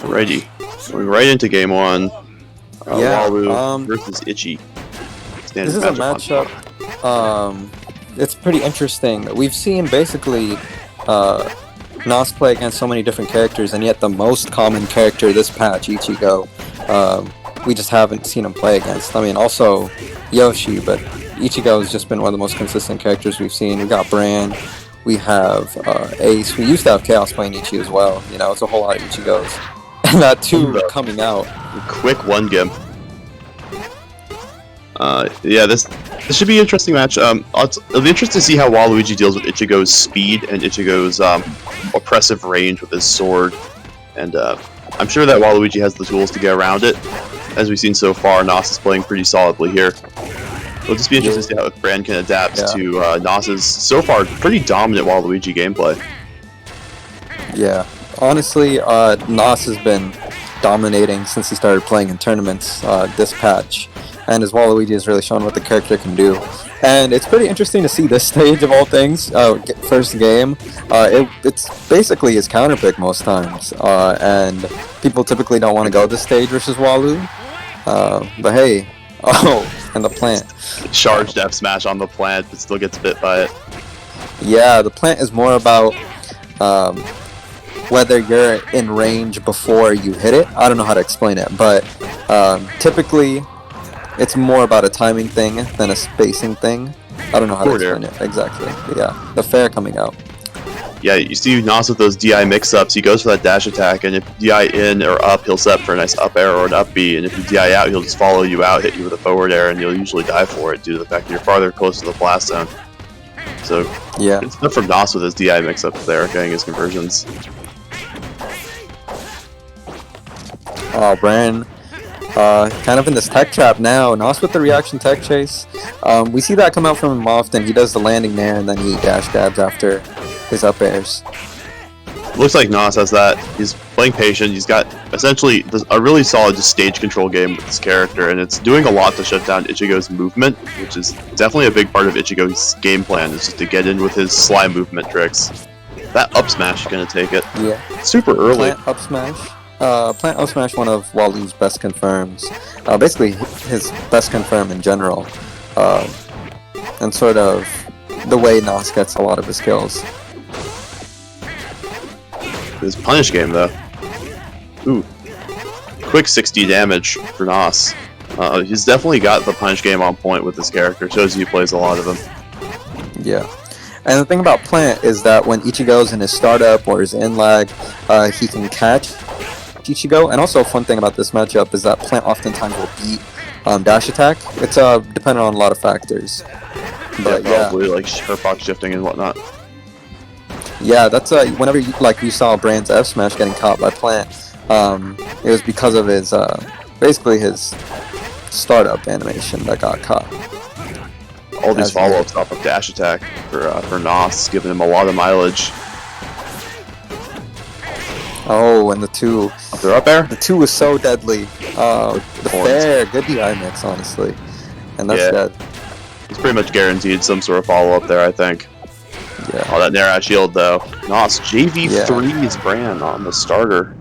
Alrighty, going right into game one. Walu versus Ichi. This is a matchup. It's pretty interesting. We've seen basically NoS play against so many different characters, and yet the most common character this patch, Ichigo, we just haven't seen him play against. I mean, also Yoshi, but Ichigo has just been one of the most consistent characters we've seen. We got Brann, we have Ace. We used to have Chaos playing Ichi as well. You know, it's a whole lot of Ichigos. And that too coming out. Quick one gimp. Yeah, this should be an interesting match. It'll be interesting to see how Waluigi deals with Ichigo's speed and Ichigo's oppressive range with his sword. And I'm sure that Waluigi has the tools to get around it. As we've seen so far, NoS is playing pretty solidly here. It'll just be interesting to see how Brann can adapt to NoS's so far pretty dominant Waluigi gameplay. Yeah, honestly, NoS has been dominating since he started playing in tournaments this patch. And his Waluigi has really shown what the character can do. And it's pretty interesting to see this stage of all things, first game. It's basically his counter pick most times. And people typically don't want to go this stage versus Walu. But hey, and the plant. Charged F smash on the plant, but still gets bit by it. Yeah, the plant is more about whether you're in range before you hit it. I don't know how to explain it, but typically it's more about a timing thing than a spacing thing. I don't know how to explain it exactly. Yeah, the fair coming out. Yeah, you see NoS with those DI mix-ups, he goes for that dash attack, and if DI in or up, he'll set up for a nice up air or an up B, and if you DI out, he'll just follow you out, hit you with a forward air, and you'll usually die for it due to the fact that you're farther close to the blast zone. So, yeah, it's good from NoS with his DI mix-ups there, getting his conversions. Oh, Brann. Kind of in this tech trap now. NoS with the reaction tech chase. We see that come out from him often. He does the landing there and then he dash dabs after his up airs. Looks like NoS has that. He's playing patient. He's got essentially a really solid just stage control game with this character, and it's doing a lot to shut down Ichigo's movement, which is definitely a big part of Ichigo's game plan, is just to get in with his slime movement tricks. That up smash is going to take it. Yeah. Super early. Plant up smash. Plant up smash, one of Walu's best confirms. Basically, his best confirm in general. And sort of the way NoS gets a lot of his kills. His punish game, though. Ooh. Quick 60 damage for NoS. He's definitely got the punish game on point with this character. Shows you he plays a lot of them. Yeah. And the thing about Plant is that when Ichigo's in his startup or his in lag, he can catch Ichigo. And also a fun thing about this matchup is that Plant oftentimes will beat dash attack. It's dependent on a lot of factors. But yeah, probably like Herfox shifting and whatnot. Yeah, that's whenever you saw Brann's F smash getting caught by Plant, it was because of his basically his startup animation that got caught. All these follow-ups off of dash attack for NoS, giving him a lot of mileage. Oh, and the two. They're up there? The two was so deadly. The fair, good DI mix, honestly. And that's dead. He's pretty much guaranteed some sort of follow-up there, I think. Yeah. Oh, that Nair shield, though. NoS JV3 is Brann on the starter.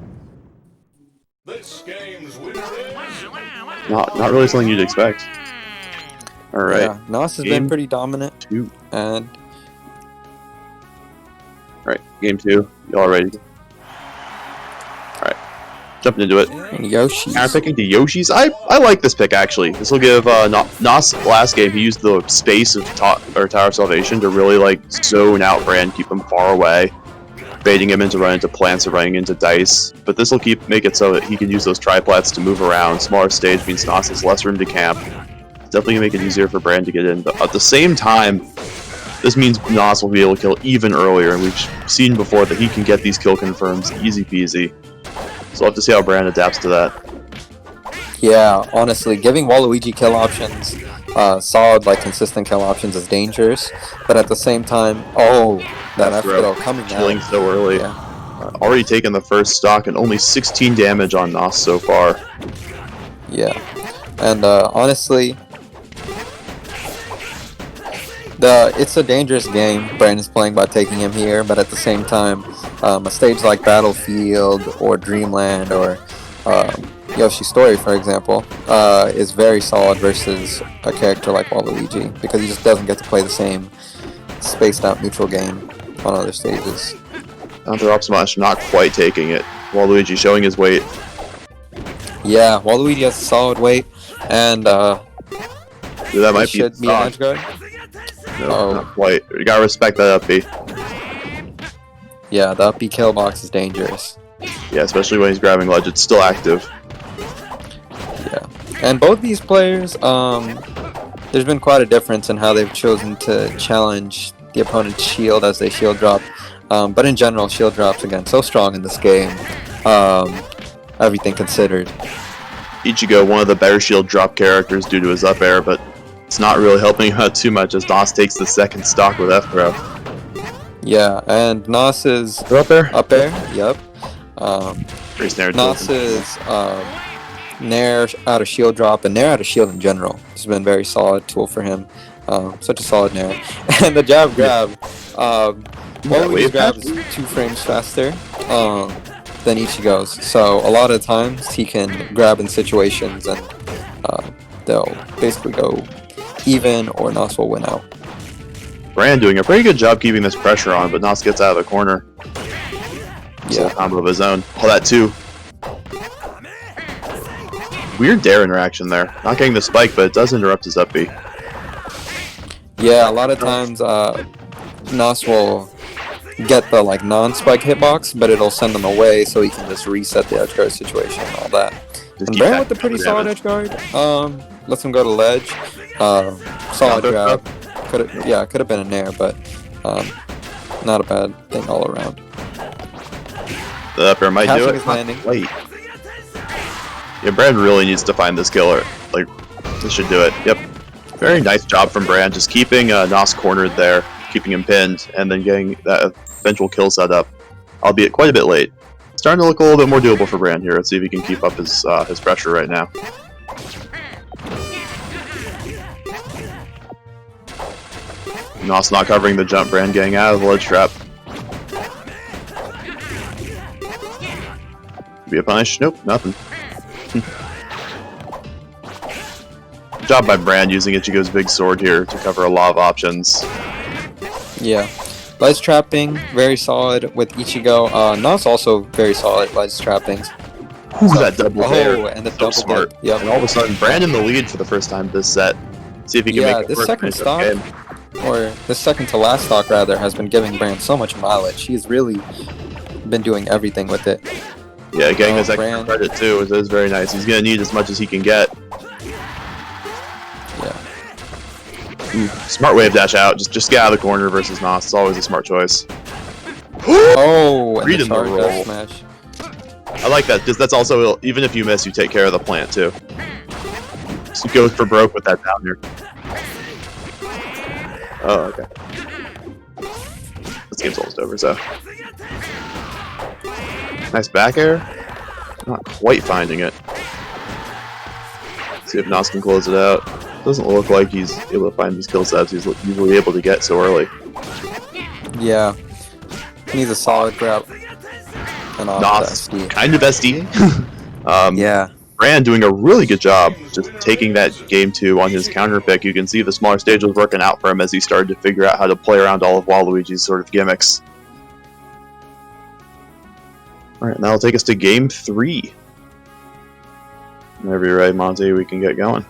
This game's winner is... Not really something you'd expect. Alright. Yeah, NoS has been pretty dominant. 2. And... Alright, game 2. Y'all ready? Alright. Jumping into it. Yoshi's. I'm picking the Yoshis. I like this pick, actually. This will give NoS last game. He used the space of Tower of Salvation to really like zone out Brann, keep him far away, baiting him into running into plants or running into dice. But this will make it so that he can use those triplets to move around. Smaller stage means NoS has less room to camp. Definitely gonna make it easier for Brann to get in. But at the same time, this means NoS will be able to kill even earlier, and we've seen before that he can get these kill confirms easy peasy. So we'll have to see how Brann adapts to that. Yeah, honestly, giving Waluigi kill options, solid, consistent kill options is dangerous. But at the same time, that F throw coming out. Killing so early. Yeah. Already taken the first stock and only 16 damage on NoS so far. Yeah, and honestly, it's a dangerous game Brann is playing by taking him here, but at the same time, A stage like Battlefield or Dreamland or Yoshi's Story, for example, is very solid versus a character like Waluigi because he just doesn't get to play the same spaced out neutral game on other stages. Counter up smash not quite taking it. Waluigi showing his weight. Yeah, Waluigi has a solid weight, and That might should be an edge guard. No, not quite. You gotta respect that up B. Yeah, the up B kill box is dangerous. Yeah, especially when he's grabbing ledge. It's still active. Yeah, and both these players, there's been quite a difference in how they've chosen to challenge the opponent's shield as they shield drop. But in general, shield drops, again, so strong in this game, everything considered. Ichigo, one of the better shield drop characters due to his up air, but it's not really helping out too much as NoS takes the second stock with F throw. Yeah, and NoS's Up air? up air, yep. Pretty snare NoS's nair out of shield drop and nair out of shield in general has been a very solid tool for him. Such a solid nair. And the jab grab, Waluigi's grab is 2 frames faster than Ichigo's, so a lot of times he can grab in situations and they'll basically go even or NoS will win out. Brann doing a pretty good job keeping this pressure on, but NoS gets out of the corner. Yeah. A combo of his own. Oh, that too. Weird dare interaction there. Not getting the spike, but it does interrupt his up B. Yeah, a lot of times NoS will get the like non-spike hitbox, but it'll send them away so he can just reset the edge guard situation and all that. And Brann with a pretty solid edge guard. Lets him go to ledge. Solid grab. Could have been a nair, but not a bad thing all around. The up air might do it. His landing. Wait. Yeah, Brann really needs to find this killer. Like, this should do it. Yep. Very nice job from Brann, just keeping NoS cornered there, keeping him pinned, and then getting that eventual kill set up, albeit quite a bit late. Starting to look a little bit more doable for Brann here. Let's see if he can keep up his pressure right now. NoS not covering the jump, Brann getting out of the ledge trap. Be a punish? Nope, nothing. Good job by Brann using Ichigo's big sword here to cover a lot of options. Yeah. Ledge trapping, very solid with Ichigo. NoS also very solid ledge trappings. Ooh, that double there. And the So double smart. dip. Yep. And all of a sudden, Brann in the lead for the first time this set. See if he can make it this work second in this stock, game. or the second to last stock rather, has been giving Brann so much mileage. He's really been doing everything with it. Yeah, getting his extra Brann. credit too is very nice. He's gonna need as much as he can get. Yeah. Ooh, smart wave dash out. Just get out of the corner versus NoS. It's always a smart choice. Oh, and Read the in the charge roll. dash smash. I like that because that's also, even if you miss, you take care of the plant too. So go for broke with that down here. Oh, okay. This game's almost over, so. Nice back air. Not quite finding it. See if NoS can close it out. Doesn't look like he's able to find these kill sets he's usually able to get so early. Yeah. Needs a solid grab. And off NoS, the SD. kind of SD. Yeah. Brann doing a really good job just taking that game 2 on his counter pick. You can see the smaller stage was working out for him as he started to figure out how to play around all of Waluigi's sort of gimmicks. Alright, now it'll take us to game 3. Whenever you're ready, Monty, we can get going.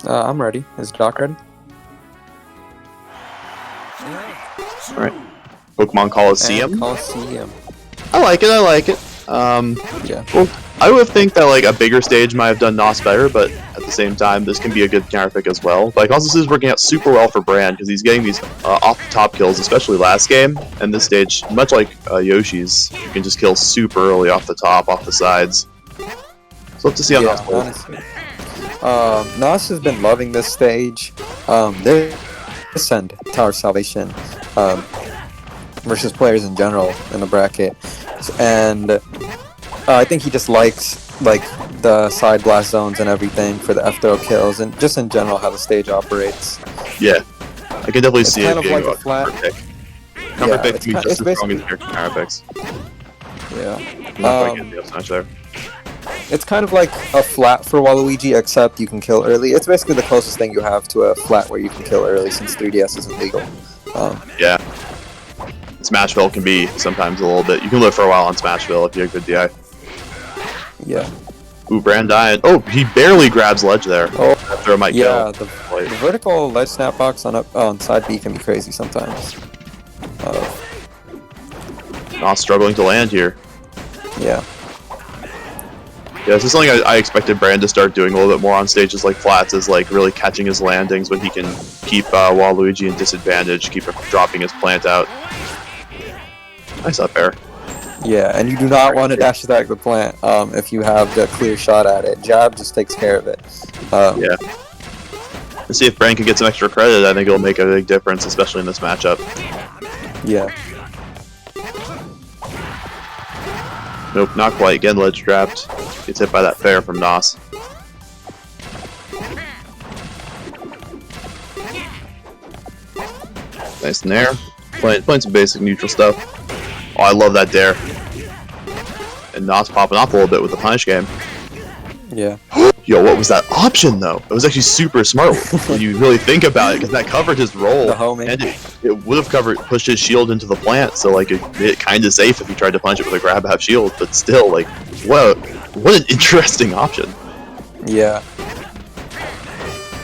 I'm ready. Is Doc ready? Alright. Pokemon Coliseum. And Coliseum. I like it, I like it. Yeah. Well, I would think that like a bigger stage might have done NoS better, but at the same time, this can be a good counter pick as well. Like, also, this is working out super well for Brann because he's getting these off-the-top kills, especially last game. And this stage, much like Yoshi's, you can just kill super early off the top, off the sides. So let's see how NoS plays. Honestly. NoS has been loving this stage. This and Tower Salvation versus players in general in the bracket, and I think he just likes like the side blast zones and everything for the F throw kills, and just in general how the stage operates. Yeah, I can definitely see kind it of being like a flat. pick. Counter Yeah, pick it's can be ki- just it's as strong as basically- your counter picks. Yeah. Not quite getting the up smash there. It's kind of like a flat for Waluigi, except you can kill early. It's basically the closest thing you have to a flat where you can kill early, since 3DS isn't legal. Yeah. Smashville can be sometimes a little bit. You can live for a while on Smashville if you're a good DI. Yeah. Ooh, Brann died. Oh, he barely grabs ledge there. Oh, After it might yeah. kill. The vertical ledge snapbox on side B can be crazy sometimes. Not struggling to land here. Yeah. Yeah, this is something I expected Brann to start doing a little bit more on stages like flats, is like really catching his landings when he can keep Waluigi in disadvantage, keep dropping his plant out. Nice up air. Yeah, and you do not want to dash attack the plant if you have the clear shot at it. Jab just takes care of it. Yeah. Let's see if Brann can get some extra credit. I think it'll make a big difference, especially in this matchup. Yeah. Nope, not quite. Again, ledge trapped. Gets hit by that fair from NoS. Nice in there. Playing some basic neutral stuff. Oh, I love that dare. And NoS popping off a little bit with the punish game. Yeah. Yo, what was that option though? It was actually super smart when you really think about it, because that covered his roll, The homing. and it would have pushed his shield into the plant, so like it made it kind of safe if he tried to punch it with a grab half shield. But still, like, what an interesting option. Yeah.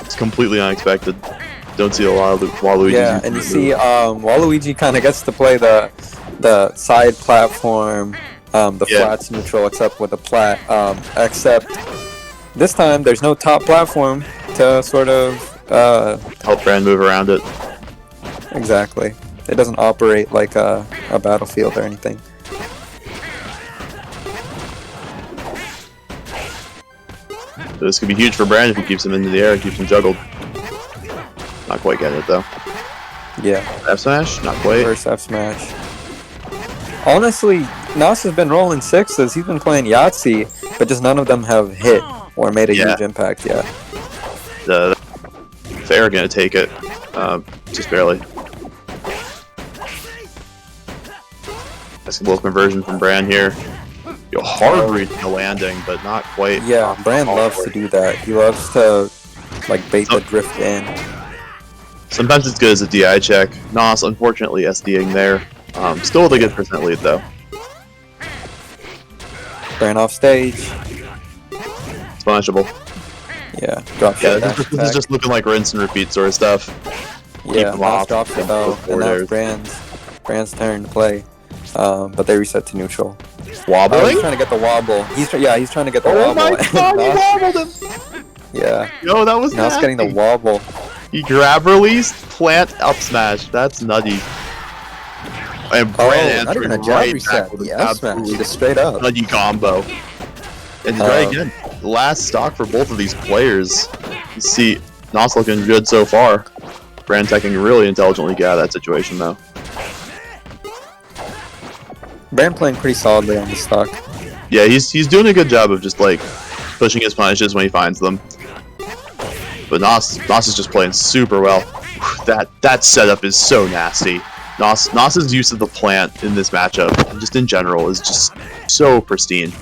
It's completely unexpected. Don't see a lot of Waluigi. Yeah, and you see Waluigi kind of gets to play the side platform, the flats neutral, except with a plat. Except this time there's no top platform to sort of help Brann move around it. Exactly. It doesn't operate like a battlefield or anything. So this could be huge for Brann if he keeps him into the air and keeps him juggled. Not quite getting it though. Yeah. F smash? Not quite. First F smash. Honestly, NoS has been rolling sixes. He's been playing Yahtzee, but just none of them have hit or made a huge impact yet. The fair gonna take it, just barely. Nice little conversion from Brann here. Yo, hard read the landing, but not quite. Yeah, Brann loves to do that. He loves to like bait the drift in. Sometimes it's good as a DI check. NoS unfortunately SDing there. Still with a good percent lead though. Brann off stage. It's punishable. Yeah, drop Yeah, shot. this is just looking like rinse and repeat sort of stuff. Yeah, him NoS off. drops it though, and now it's Brand's turn to play. But they reset to neutral. Wobbling? He's trying to get the wobble. He's trying to get the Oh wobble. my god, he wobbled him! Yeah. Yo, that was NoS nasty. getting the wobble. He grab release, plant up smash. That's nutty. And Brann not even a jab right reset. back with an Yeah, smash, absolutely just straight up. nutty combo. And right again, last stock for both of these players. You see, NoS looking good so far. Brann taking really intelligently get out of that situation though. Brann playing pretty solidly on the stock. Yeah, he's doing a good job of just like pushing his punishes when he finds them. But NoS is just playing super well. That setup is so nasty. NoS's use of the plant in this matchup, and just in general, is just so pristine.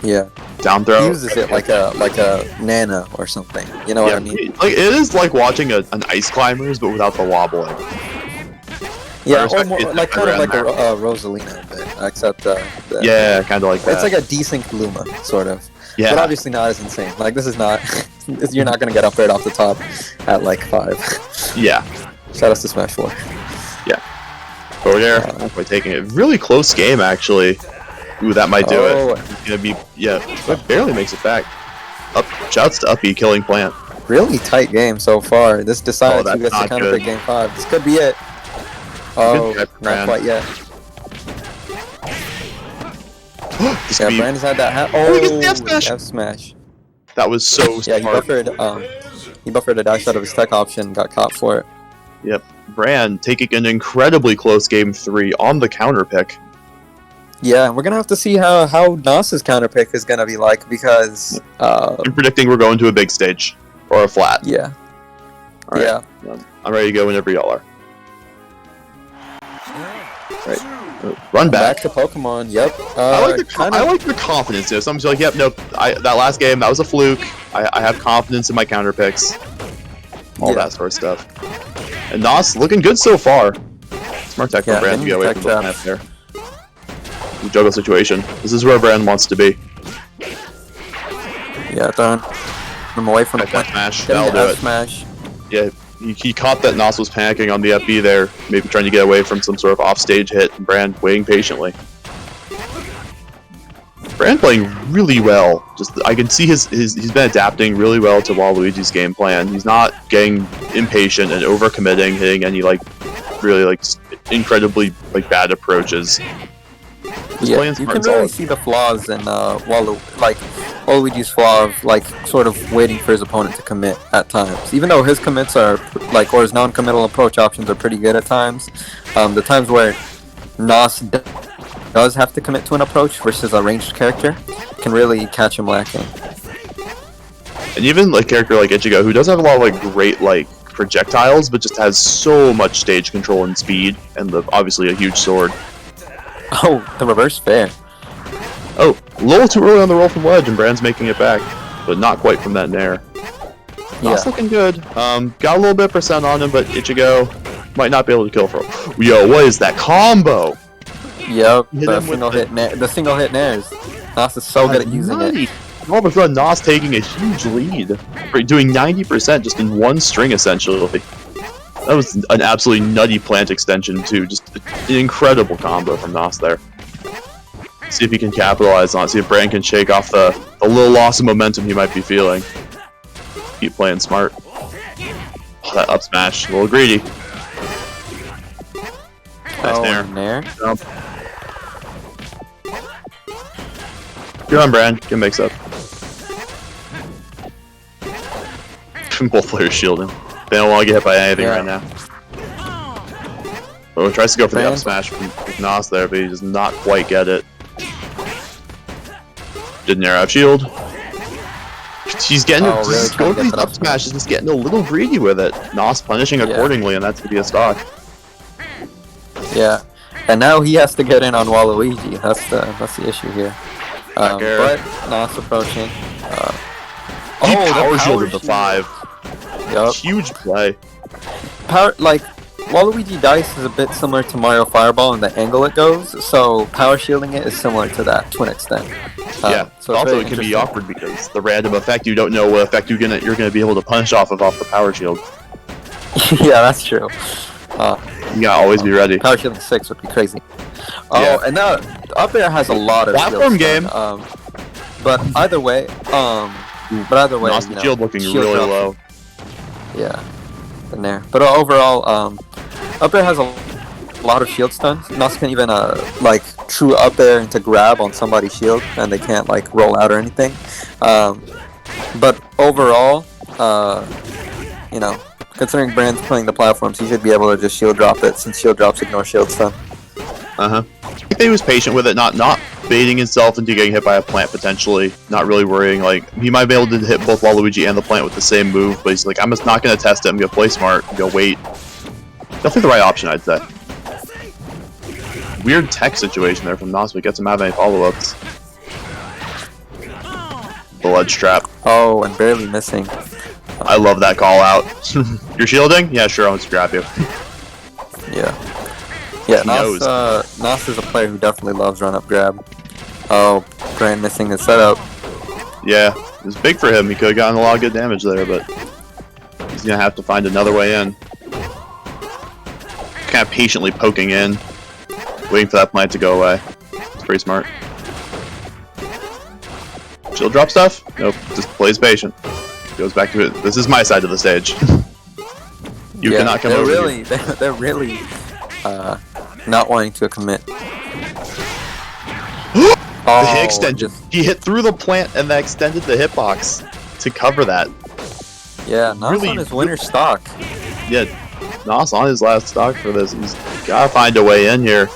Yeah. Down throw. He uses it like a Nana or something. You know what I mean? Like it is like watching an ice climbers, but without the wobbling. Yeah, or respect more, it like kind of around like a there. Rosalina a bit, except Yeah, kind of like that. it's like a decent Luma, sort of. Yeah. But obviously not as insane. Like this is not. You're not gonna get up right off the top at like 5. Yeah. Shout out to Smash 4. Over there, not quite taking it. Really close game, actually. Ooh, that might do it. It's gonna be, but barely makes it back. Up, shouts to Uppy killing plant. Really tight game so far. This decides who gets to not counter good. pick game 5. This could be it. Oh, Good not Brann. quite yet. This Yeah, could be, Brandon's had that. Oh, he gets the F smash. F smash. that was so Yeah, he smart. buffered a dash out of his tech option, got caught for it. Yep. Brann taking an incredibly close game 3 on the counter pick. Yeah, and we're gonna have to see how NoS's counter pick is gonna be like because I'm predicting we're going to a big stage or a flat. yeah. All right. Yeah. I'm ready to go whenever y'all are. Right. Run back. Back to Pokemon. Yep. I like the confidence there. Sometimes you're like, yep, nope. That last game, that was a fluke. I have confidence in my counter picks. All that sort of stuff. And NoS looking good so far. Smart tech from Brann to get away from the plant there. The juggle situation. This is where Brann wants to be. Yeah, throwing him away from the plant. Smash. That'll do it. Smash. Yeah, he caught that NoS was panicking on the FB there, maybe trying to get away from some sort of offstage hit, and Brann waiting patiently. Brann playing really well. Just I can see he's been adapting really well to Waluigi's game plan. He's not getting impatient and overcommitting, hitting any really incredibly bad approaches. Yeah, you can really see the flaws in Waluigi's flaw of sort of waiting for his opponent to commit at times. Even though his commits are or his non-committal approach options are pretty good at times, the times where NoS does have to commit to an approach versus a ranged character can really catch him lacking. And even a character like Ichigo, who does have a lot of great projectiles, but just has so much stage control and speed, and obviously a huge sword. Oh, the reverse fair. Oh, a little too early on the roll from ledge, and Brann's making it back, but not quite from that nair. NoS looking good. Got a little bit of percent on him, but Ichigo might not be able to kill for him. Yo, what is that combo? Yep, the single hit nairs. NoS is so good at using it. All of a sudden, NoS taking a huge lead, doing 90% just in one string, essentially. That was an absolutely nutty plant extension, too. Just an incredible combo from NoS there. See if he can capitalize on it. See if Brann can shake off the little loss of momentum he might be feeling. Keep playing smart. Oh, that up smash. A little greedy. Nice nair. Good on Brann. Good mix up. Both players shielding. They don't want to get hit by anything right now. Oh, he tries to go for the up smash with NoS there, but he does not quite get it. Didn't air out shield. He's getting going for these up smashes, just getting a little greedy with it. NoS punishing accordingly, and that's gonna be a stock. Yeah, and now he has to get in on Waluigi. That's the issue here. But NoS approaching. He power shielded the 5. Yep. Huge play. Waluigi Dice is a bit similar to Mario Fireball in the angle it goes, so power shielding it is similar to that to an extent. So also it can be awkward because the random effect, you don't know what effect you're gonna be able to punish off the power shield. Yeah, that's true. You gotta always be ready. Power shielding 6 would be crazy. Oh, and now up air has a lot of platform game. But either way, NoS shield looking really low. Yeah, in there. But overall, up air has a lot of shield stuns. NoS can even true up air into grab on somebody's shield, and they can't roll out or anything. But overall, considering Brann's playing the platforms, he should be able to just shield drop it, since shield drops ignore shield stun. I think he was patient with it, not baiting himself into getting hit by a plant potentially, not really worrying. He might be able to hit both Waluigi and the plant with the same move, but he's like, I'm just not going to test it, I'm going to play smart, I'm going to wait. Definitely the right option, I'd say. Weird tech situation there from NoS, but gets him out of any follow-ups. The ledge trap. Oh, and barely missing. I love that call out. You're shielding? Yeah, sure, I'll just grab you. Yeah, NoS is a player who definitely loves run-up grab. Oh, Brann missing the setup. Yeah, it was big for him. He could have gotten a lot of good damage there, but he's going to have to find another way in. Kind of patiently poking in, waiting for that plant to go away. It's pretty smart. Shield drop stuff? Nope, just plays patient. Goes back to it. This is my side of the stage. You cannot come over here. They're really not wanting to commit. The hit extension. He hit through the plant and then extended the hitbox to cover that. Yeah, NoS on his winner stock. Yeah, NoS on his last stock for this. He's gotta find a way in here.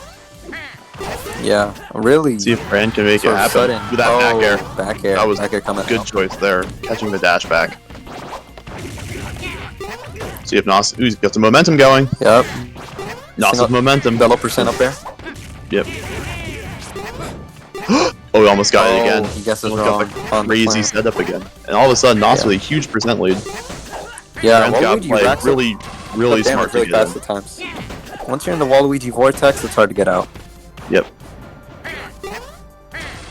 Yeah, really. See if Brann can make it happen. With that back air. Back air. That was back air coming good out. choice there. Catching the dash back. See if NoS. Ooh, he's got some momentum going. Yep. NoS with momentum. Double percent up there. Yep. Oh, we almost got it again. He guesses Almost wrong. got the On the crazy plant. setup again. And all of a sudden, NoS Yeah. with a huge percent lead. Yeah, Brann's got Waluigi played racks up really damage smart to really get fast in. at times. Once you're in the Waluigi vortex, it's hard to get out. Yep.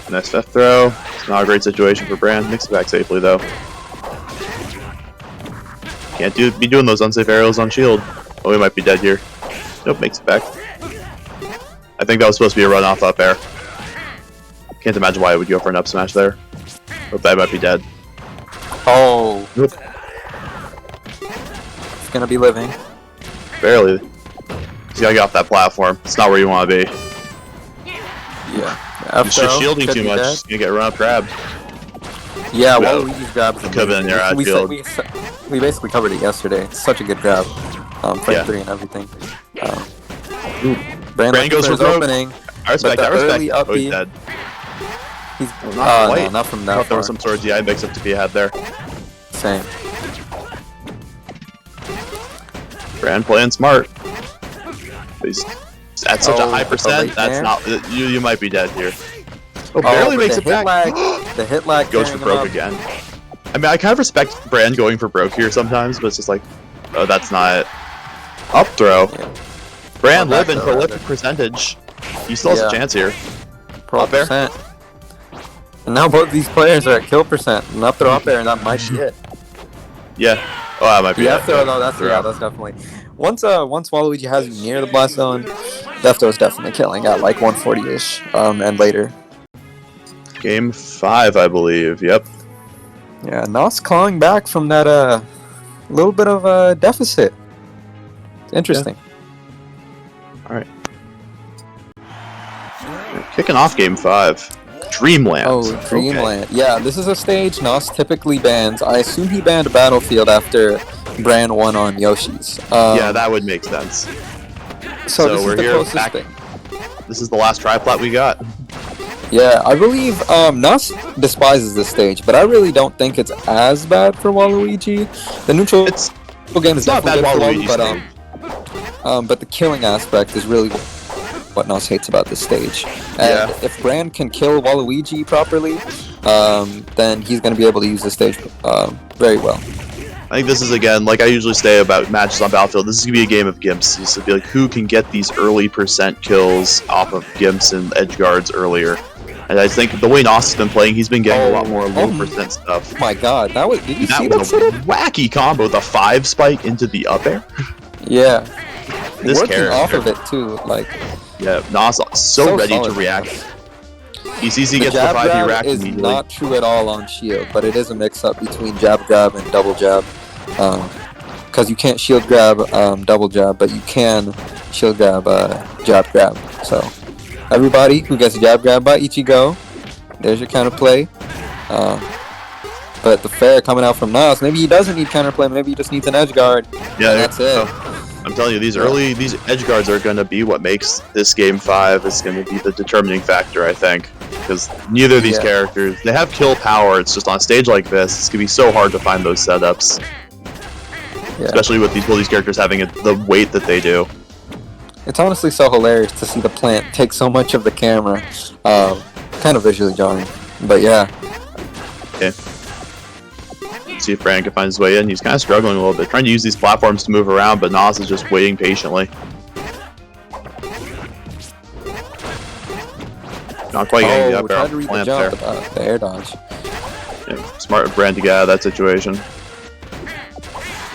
Nice fifth throw. It's not a great situation for Brann. Mix it back safely, though. Can't be doing those unsafe aerials on shield. Oh, we might be dead here. Nope, makes it back. I think that was supposed to be a runoff up air. Can't imagine why I would go for an up smash there. Hope that might be dead. Oh, Nope. it's gonna be living. Barely. He's gotta get off that platform. It's not where you want to be. Yeah. He's just shielding too much. He's gonna get run up grabbed. Yeah, Well, Waluigi's grabs. could have been in there we, outfield. we basically covered it yesterday. It's such a good grab. Frame Yeah. 3 and everything. Brann goes for broke. opening. I respect But that. the Respect. early Oh, he's uppy- dead. He's Not no, quite. not from I that thought there far. was some sort of DI mix up to be had there. Same. Brann playing smart. He's at such a high Oh, percent. right That's there. not. You might be dead here. Oh, barely but makes the it back. The hit lag Goes for carrying him broke up. again. I mean, I kind of respect Brann going for broke here sometimes, but it's just like, oh, that's not it. Up throw. Yeah. Brann Or back living throw, prolific rather. percentage. He still has a Yeah. chance here. Pro Up air. percent. And now both these players are at kill percent. And up throw up air, and that might be it. Yeah. Oh, that might be The it. F throw though, that's definitely. Once Waluigi has you near the blast zone, the F throw is definitely killing at like 140-ish, and later. Game 5, I believe. Yep. Yeah, NoS clawing back from that little bit of a deficit. Interesting. Kicking off Game 5. Dreamland. Oh, Dreamland. Yeah, this is a stage NoS typically bans. I assume he banned Battlefield after Brann won on Yoshi's. Yeah, that would make sense. So this we're is the here closest back- thing. This is the last triplat we got. Yeah, I believe NoS despises this stage, but I really don't think it's as bad for Waluigi. The neutral It's game is not definitely bad good for Waluigi Walu, but the killing aspect is really what NoS hates about this stage. And Yeah. if Brann can kill Waluigi properly, then he's going to be able to use this stage very well. I think this is, again, like I usually say about matches on Battlefield, this is going to be a game of gimps. This will be like, who can get these early percent kills off of gimps and edge guards earlier. And I think the way NoS has been playing, he's been getting a lot more low percent stuff. Oh my god, that was, did you see That that was a setup? wacky combo, the 5 spike into the up air. Yeah. This Working character. off of it too, like, Yeah, NoS so ready to solid. react. He sees he the gets the jab 5, he grab reacts is immediately. not true at all on shield, but it is a mix-up between jab grab and double jab. Because you can't shield grab double jab, but you can shield grab jab grab. So everybody who gets jab grab by Ichigo, there's your counterplay. But the fair coming out from NoS, maybe he doesn't need counterplay, maybe he just needs an edge guard. Yeah, and that's it. I'm telling you, these edge guards are going to be what makes this game 5. It's going to be the determining factor, I think, because neither of these characters, they have kill power. It's just on a stage like this, it's going to be so hard to find those setups, especially with these characters having the weight that they do. It's honestly so hilarious to see the plant take so much of the camera. Kind of visually jarring, but yeah. Okay. See if Brann can find his way in. He's kind of struggling a little bit, trying to use these platforms to move around, but NoS is just waiting patiently. Not quite getting the up tried air to read the plant there. jump, the air dodge. Yeah, smart of Brann to get out of that situation.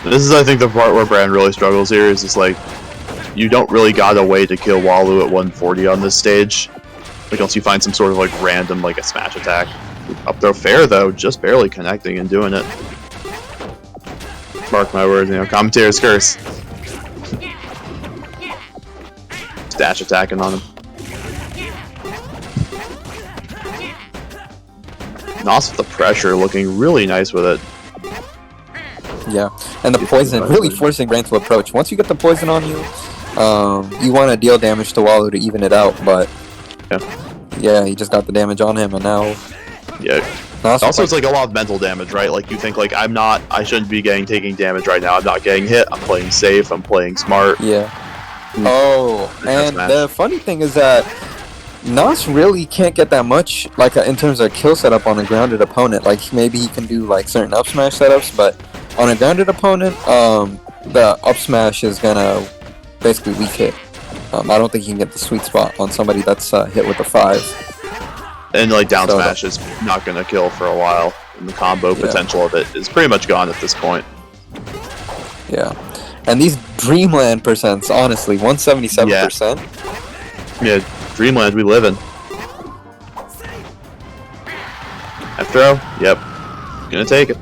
This is, I think, the part where Brann really struggles here, is just like, you don't really got a way to kill Walu at 140 on this stage. Like, unless you find some sort of, like, random, like, a smash attack. Up throw fair, though, just barely connecting and doing it. Mark my words, commentator's curse. Dash attacking on him. NoS with the pressure, looking really nice with it. Yeah, and the poison really forcing Brann to approach. Once you get the poison on you, you want to deal damage to Walu to even it out, but yeah, he just got the damage on him, and now Also, it's like a lot of mental damage, right? Like, you think, like, I shouldn't be taking damage right now. I'm not getting hit. I'm playing safe. I'm playing smart. Yeah. Oh, and the funny thing is that NoS really can't get that much, like, in terms of kill setup on a grounded opponent. Like, maybe he can do, like, certain up smash setups, but on a grounded opponent, the up smash is gonna basically weak hit. I don't think he can get the sweet spot on somebody that's hit with a 5. And like down smash is not gonna kill for a while, and the combo potential of it is pretty much gone at this point. Yeah, and these Dreamland percents, honestly, 177%. Yeah, Dreamland we live in. F throw, yep, gonna take it.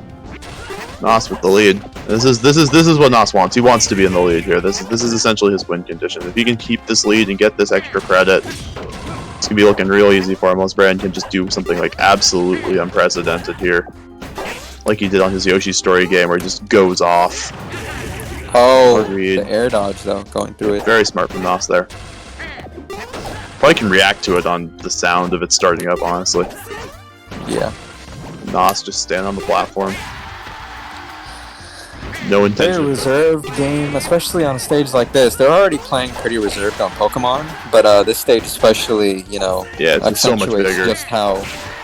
NoS with the lead. This is what NoS wants. He wants to be in the lead here. This is essentially his win condition. If he can keep this lead and get this extra credit, it's gonna be looking real easy for him. Unless Brann can just do something like absolutely unprecedented here, like he did on his Yoshi Story game, where he just goes off. Oh, the air dodge though, going through it. Very smart from NoS there. Probably can react to it on the sound of it starting up, honestly. Yeah. NoS just stand on the platform. No intention. Very reserved game, especially on a stage like this. They're already playing pretty reserved on Pokemon, but this stage especially, you know, it's so much bigger. just how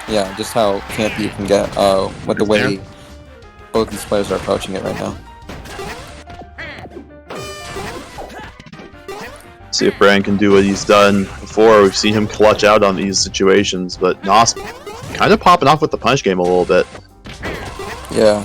campy you can get with the way both these players are approaching it right now. See if Brann can do what he's done before. We've seen him clutch out on these situations, but NoS kind of popping off with the punch game a little bit. Yeah.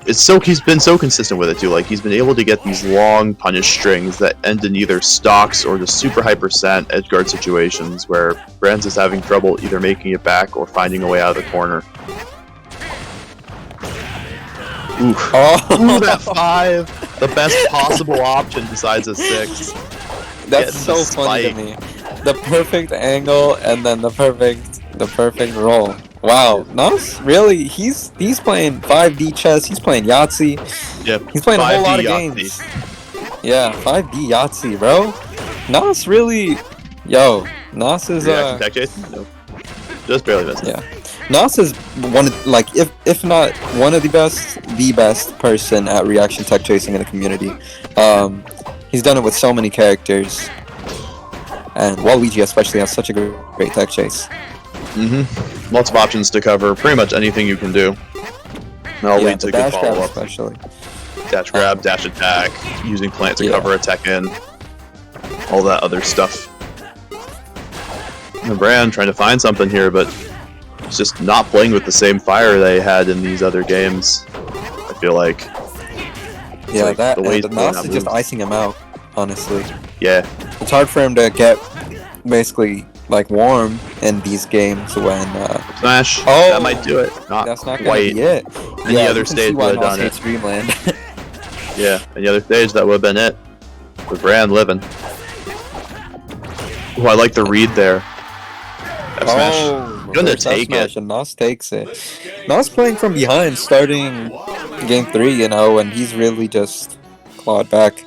He's been so consistent with it too. Like he's been able to get these long punish strings that end in either stocks or just super high percent edge guard situations where Brann's is having trouble either making it back or finding a way out of the corner. Ooh, Ooh that 5, the best possible option besides a 6. That's so funny to me. The perfect angle and then the perfect roll. Wow, NoS really? He's playing 5D chess. He's playing Yahtzee. Yep. He's playing a whole lot of Yahtzee. games. Yeah, 5D Yahtzee, bro. NoS really, NoS is tech chase? No. Just barely missed. Yeah, NoS is one of, like, if not one of the best person at reaction tech chasing in the community. He's done it with so many characters, and Waluigi especially has such a great tech chase. Lots of options to cover pretty much anything you can do. That'll lead to good follow-up. Especially. Dash grab, dash attack, using plant to cover a Tekken, all that other stuff. And Brann trying to find something here, but it's just not playing with the same fire they had in these other games. I feel like. Yeah, like that the way and NoS is just icing him out, honestly. Yeah. It's hard for him to get basically like warm in these games when Smash. That might do it. That's not gonna quite. be it. Any other stage would have done it. Dreamland. Yeah, any other stage that would have been it. With Brann living. Oh, I like the read there. F smash. Gonna take it. And NoS takes it. NoS playing from behind, starting game 3, you know, and he's really just clawed back.